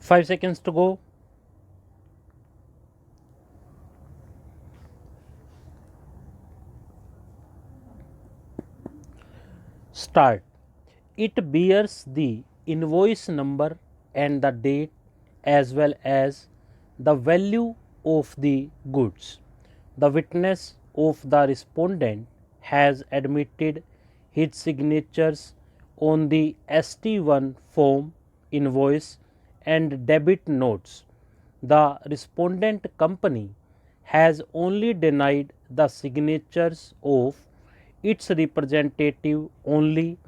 5 seconds to go. Start. It bears the invoice number and the date as well as the value of the goods. The witness of the respondent has admitted his signatures on the ST1 form, invoice and debit notes. The respondent company has only denied the signatures of its representative only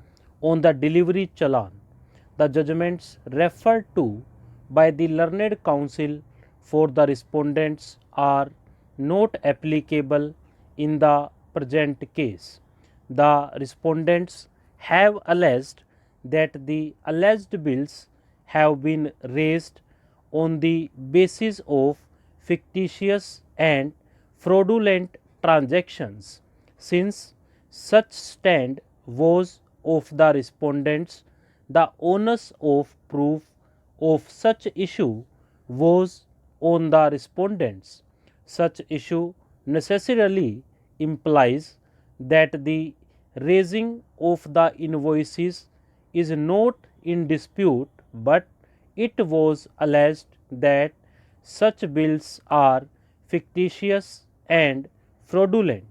on the delivery challan. The judgments referred to by the learned counsel for the respondents are not applicable in the present case. The respondents have alleged that the alleged bills have been raised on the basis of fictitious and fraudulent transactions. Since such stand was of the respondents, the onus of proof of such issue was on the respondents. Such issue necessarily implies that the raising of the invoices is not in dispute, but it was alleged that such bills are fictitious and fraudulent.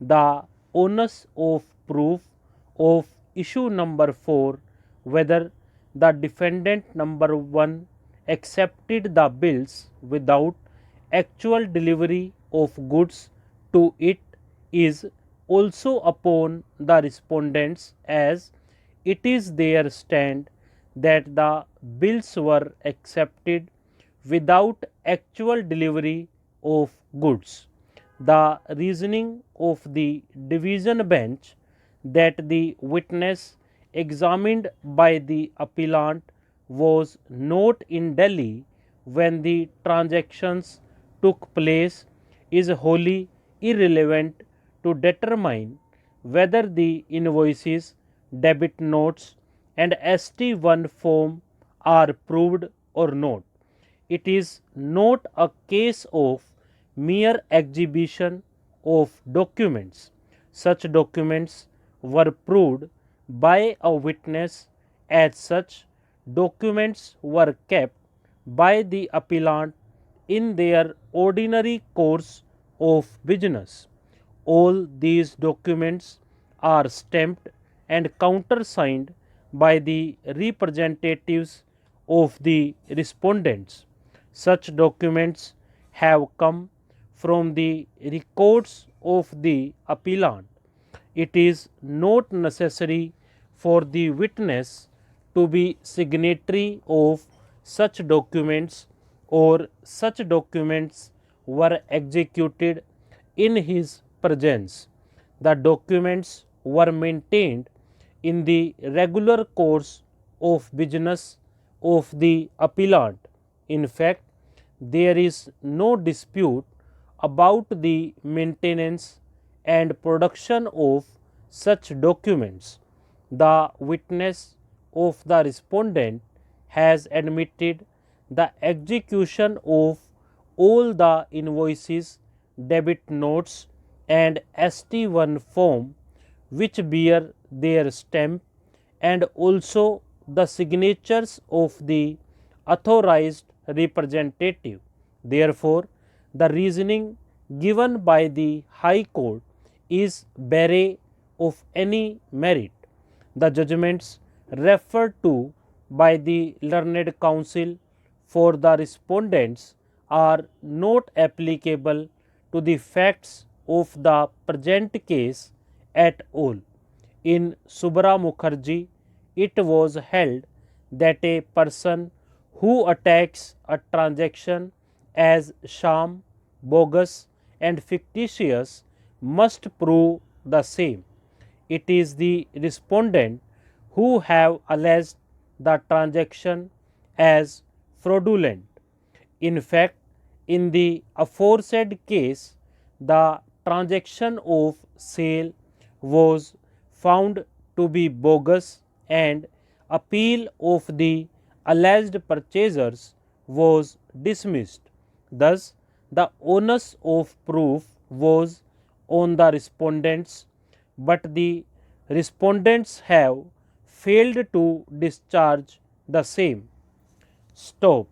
The onus of proof of issue number 4, whether the defendant number 1 accepted the bills without actual delivery of goods to it, is also upon the respondents, as it is their stand that the bills were accepted without actual delivery of goods. The reasoning of the division bench that the witness examined by the appellant was not in Delhi when the transactions took place is wholly irrelevant to determine whether the invoices, debit notes and ST1 form are proved or not. It is not a case of mere exhibition of documents. Such documents were proved by a witness, as such documents were kept by the appellant in their ordinary course of business. All these documents are stamped and countersigned by the representatives of the respondents. Such documents have come from the records of the appellant. It is not necessary for the witness to be signatory of such documents, or such documents were executed in his presence. The documents were maintained in the regular course of business of the appellant. In fact, there is no dispute about the maintenance and production of such documents. The witness of the respondent has admitted the execution of all the invoices, debit notes and ST1 form which bear their stamp, and also the signatures of the authorized representative. Therefore, the reasoning given by the High Court is bare of any merit. The judgments referred to by the learned counsel for the respondents are not applicable to the facts of the present case at all. In Subra Mukherjee, it was held that a person who attacks a transaction as sham, bogus and fictitious must prove the same. It is the respondent who have alleged the transaction as fraudulent. In fact, in the aforesaid case, the transaction of sale was found to be bogus, and appeal of the alleged purchasers was dismissed. Thus, the onus of proof was on the respondents, but the respondents have failed to discharge the same. Stop.